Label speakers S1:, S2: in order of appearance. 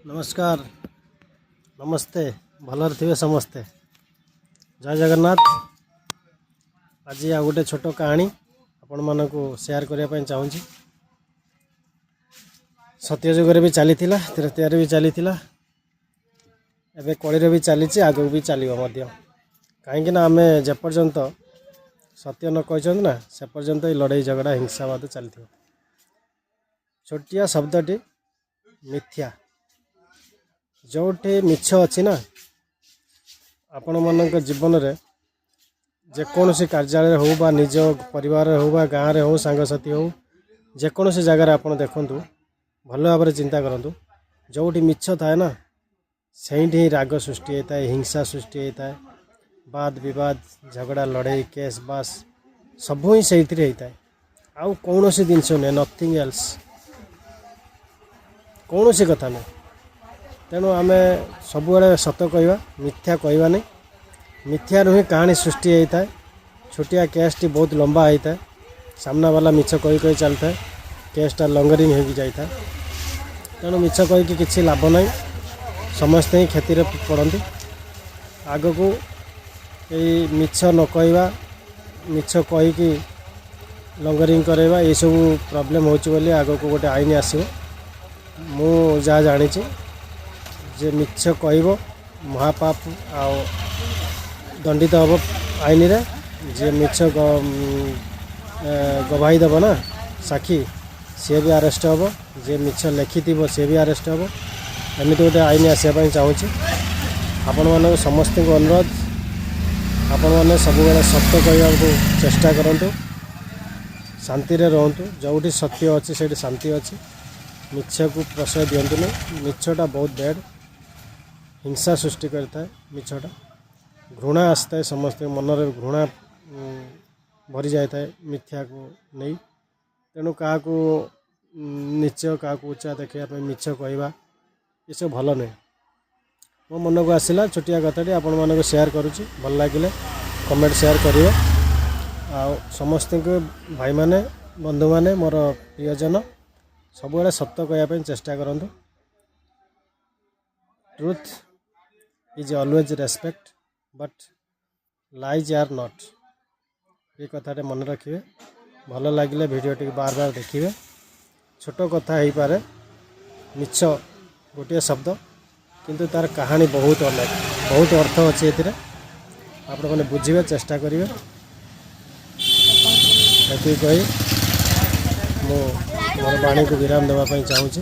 S1: नमस्कार नमस्ते भलर थे समस्ते। जय जगन्नाथ। आज आ गोटे छोट कहानी आपण मन को शेयर करने चाहूँ। सत्यजुग भी चली त्रेतयार भी चली एवं कली भी चली आग भी चलो कहीं आम जेपर्यंत सत्य न कहते ना से पर्यंत लड़ाई झगड़ा हिंसावाद चली। छोटिया शब्दटी मिथ्या जोटे मिछ अच्छी ना आपण मान जीवन में जेकोसी कार्यालय हो बा निज परिवार हो बा गाँव में हो सांगसाथी हो जेकोसी जगार आप देखु भल भाव में चिंता करूँ। जोटी मिछ थाए ना से राग सृष्टि होता है, हिंसा सृष्टि होता है, वाद विवाद झगड़ा लड़ाई केस बास सबू ही से होता है। आउ कौन सी जिनस नहीं नथिंग एल्स कौन सी कथा नहीं। तेणु आम सबुआड़े सत कहवा मिथ्या कहवा नहीं। मिथ्या नुहे कहानी सृष्टि होता है। छोटिया केसटी बहुत लंबा होता है। सामना वाला मिछ कही चलता है। केसटा लंगरिंग हो जाता है। तेणु मिछ कहीकि किसी लाभ नहीं। समस्ते ही क्षति पड़ती। आग को यही मिछ न कहवा मिछ कहीकि लंगरिंग करवा ये सब प्रॉब्लम होली आग को गोटे आईन आसो। मु जहाँ जानी जे मिछ कह महापाप आउ दंडित हम आईन रे। जे मिछ गवाही देव ना साक्षी सी भी अरेस्ट हम। जे मिछ लिखि सी भी अरेस्ट हम। एमती गोटे आईन आसवाई चाहूँ। आपण मान समस्त को अनुरोध आपण मैंने सब सत्य कहवा को चेष्टा करूँ। शांति रे रहतु। जोटी सत्य अच्छी से शांति अच्छी। मिछ को प्रश्रय दिंतु नहीं। मिछटा बहुत बैड हिंसा सृष्टि करता है। मिछटा घृणा आसता है। समस्त मन में घृणा भरी जाता है मिथ्या को नहीं। तेणु क्या नीच क्या उच्चा देखा मिछ कहवा ये सब भल नहीं। मो मन को आसला छोटिया कथाटी आपण मानक शेयर करुच्ची। भल लगे कमेंट शेयर करेंगे। आ समस्त को भाई माने बंधु माने मोर प्रियजन सबुआड़े सत्य कहवाई चेष्टा करूँ। Truth is always respect but lies are not. ये कथाटे मन रखिए। भल लगे वीडियो टी बार बार देखिए। छोट कथा हो पारे मिछ गोटे शब्द किंतु तार कहानी बहुत अलग बहुत अर्थ अच्छे ये आप बुझे चेष्टा करेंगे। ये कही मोर वाणी को विराम देवाई चाहूँगी।